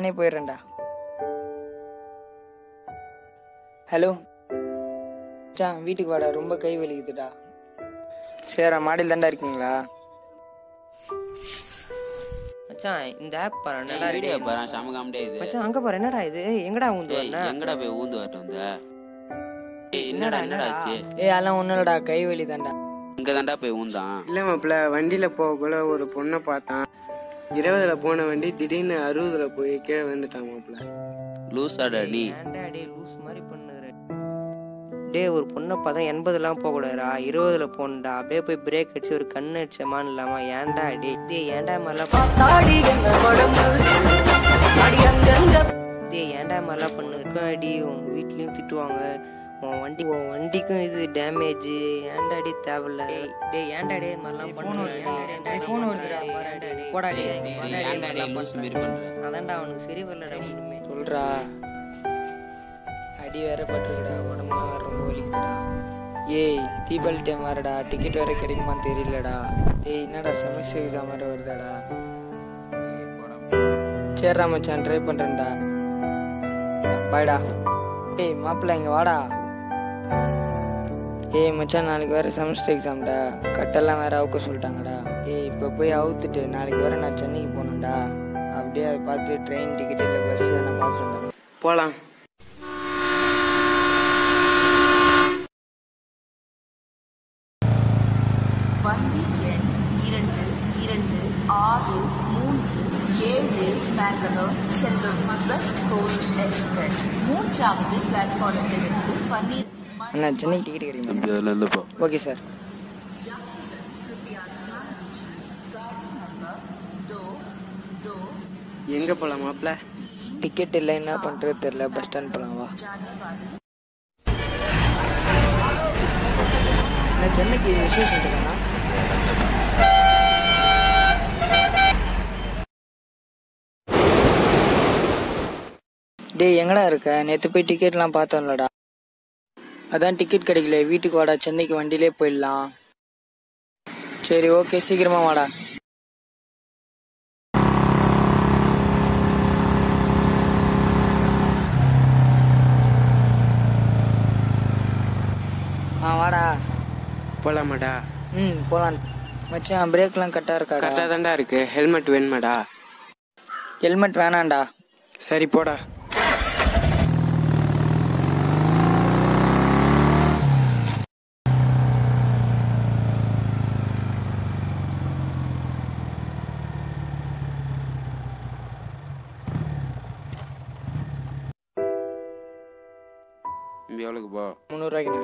நானே போயிடுறேன்டா. ஹலோ மச்சான், வீட்டுக்கு வாடா, ரொம்ப கை வலிக்குதுடா. சரிடா, மாடியில் தாண்டா இருக்கீங்களா? மச்சான் இந்த ஆப் பாரு, நல்லா வீடியோ பாரு, செம காமெடியா இது. மச்சான் அங்க பாரு, என்னடா இது? எங்கடா ஊந்து வரணும்? எங்கடா போய் ஊந்து வரட்டு வந்த? என்னடா ஆச்சு? அதெல்லாம் ஒன்றும் இல்லடா, கை வலி தாண்டா. இங்க தாண்டா போய் ஊந்தான். இல்லை மாப்பிள்ள, வண்டியில போகக்குள்ள ஒரு பொண்ணை பார்த்தான். 20ல் போன வண்டி திடீர்னு 60ல் போய் கீழே வந்துட்டான் மாப்பிள்ள. லூசாடா நீ. ஏன்டா டேய் லூஸ் மாதிரி பண்ணுற? டேய் ஒரு பொண்ணை பார்த்தா 80லாம் போகக்கூடாதுடா, 20ல் போகணும்டா. அப்படியே போய் பிரேக் அடிச்சு ஒரு கண்ணு அடிச்சமான்னு இல்லாமா? ஏன்டா டேய் ஏன்டா மாதிரிலாம் டேய் ஏன்டா மாதிரிலாம் பண்ணு அடி? உங்க வீட்லயும் திட்டுவாங்க, உன் வண்டிக்கும் இது டேமேஜ். ஏன்டா டே தேவையில்ல. டேய் ஏன்டா டே மாதிரிலாம் போடா டே. அதான்டா அவனுக்கு சரி வரலடா. ஒண்ணுமே சொல்றா, அடி வேற பட்டுருக்குடா, உடம்புலாம் வேற ரொம்ப வலிக்குதுடா. ஏய் தீபாவளி டைம் வேறடா, டிக்கெட் வேற கிடைக்குமான்னு தெரியலடா. ஏய் என்னடா செமஸ்டர் எக்ஸாம் வேற வருதாடா. சரிடா மச்சான், ட்ரை பண்றேன்டா. பாய்டா. ஏய் மாப்பிள்ள இங்க வாடா. ஏய் மச்சான், நாளைக்கு வேற செமஸ்டர் எக்ஸாம்டா, கட்டெல்லாம் வேற அவுக்க சொல்லிட்டாங்கடா. ஏய் இப்போ போய் அவுத்துட்டு நாளைக்கு வேற நான் சென்னைக்கு போகணும்டா. அப்படியே அதை பார்த்து ட்ரெயின் டிக்கெட் இல்லை பஸ் நான் பார்த்துட்டு வந்தேன். போகலாம். வண்டி எண் 2263 பெங்களூர் செல்லும் வெஸ்ட் கோஸ்ட் எக்ஸ்பிரஸ் 3வது பிளாட்ஃபார்மிலிருந்து 12 அண்ணா சென்னைக்கு டிக்கெட் கிடைக்குமா? Okay sir. எங்க போலாம் மாப்பிள்ள? டிக்கெட் இல்லை, என்ன பண்ணுறது தெரியல, பஸ் ஸ்டாண்ட் போகலாம் வா. நான் சென்னைக்கு விசேஷம் இருக்கேண்ணா. டேய் எங்கடா இருக்க? நேற்று போய் டிக்கெட்லாம் பார்த்தோம்லடா. அதான் டிக்கெட் கிடைக்கல, வீட்டுக்கு வாடா, சென்னைக்கு வண்டியிலே போயிடலாம். சரி ஓகே, சீக்கிரமா வாடா. வாடா. போலாமாடா? போகலாம் மச்சான். பிரேக்லாம் கரெக்டாக இருக்கா? கரெக்டாக தாண்டா இருக்கு. ஹெல்மெட் வேணுமாடா? ஹெல்மெட் வேணாண்டா. சரி போடா. எவ்வளோக்கு போ? 300 ரூபாய்க்குண்ணா.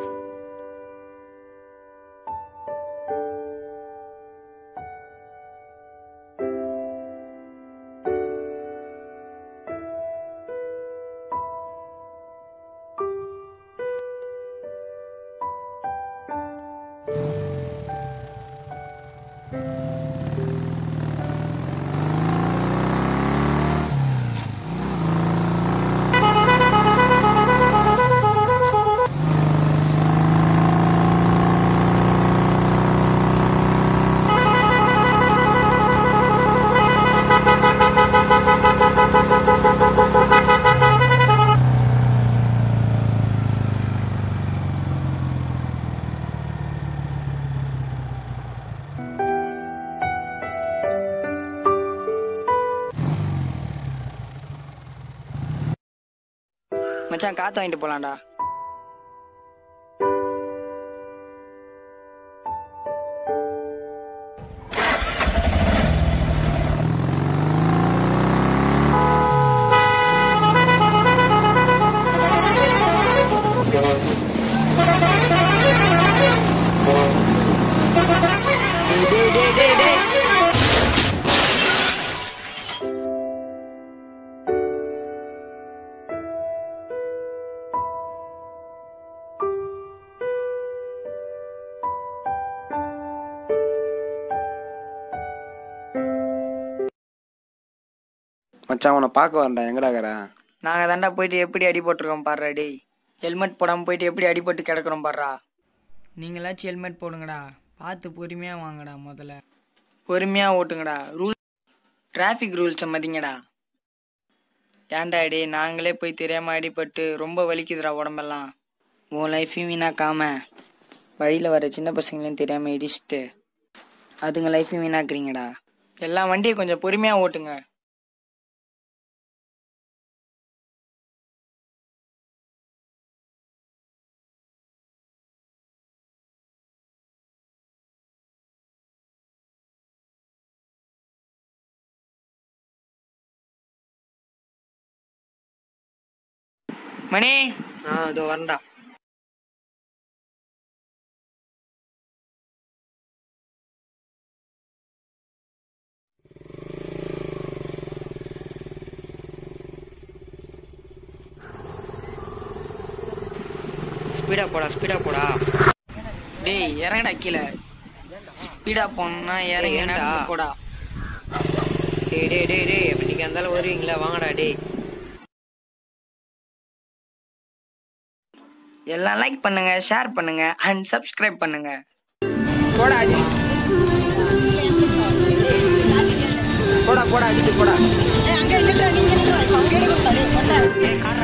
மச்சான் காற்று வாங்கிட்டு போகலாம்டா. மச்சான் உன்னை பார்க்க வரேன்டா. எங்கடா இருக்கிற? நாங்கள் தாண்டா போயிட்டு எப்படி அடி போட்டிருக்கோம் பாடுறா. டேய் ஹெல்மெட் போடாமல் போயிட்டு எப்படி அடிபட்டு கிடக்குறோம் பாடுறா. நீங்களாச்சும் ஹெல்மெட் போடுங்கடா, பார்த்து பொறுமையாக வாங்கடா. முதல்ல பொறுமையாக ஓட்டுங்கடா. டிராஃபிக் ரூல்ஸை மதிங்கடா. ஏன்டா அடி நாங்களே போய் தெரியாம அடிபட்டு ரொம்ப வலிக்குதுடா உடம்பெல்லாம். உன் லைஃபையும் வீணாக்காம வழியில் வர சின்ன பசங்களையும் தெரியாம இடிச்சுட்டு அதுங்க லைஃபையும் வீணாக்குறீங்கடா. எல்லா வண்டியும் கொஞ்சம் பொறுமையா ஓட்டுங்க. மணி இதோ வரண்டா. ஸ்பீடா போடா. டேய் இறங்கடா கீழே. ஸ்பீடா போனா இறங்கி நடந்து போடா. டேய் இன்னைக்கு அந்தாலும் வருவீங்களா? வாங்கடா டேய். எல்லாம் லைக் பண்ணுங்க, ஷேர் பண்ணுங்க அண்ட் சப்ஸ்கிரைப் பண்ணுங்க. போடா அஜித் போடா. கார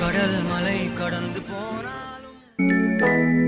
கடல் மலை கடந்து போனாலும்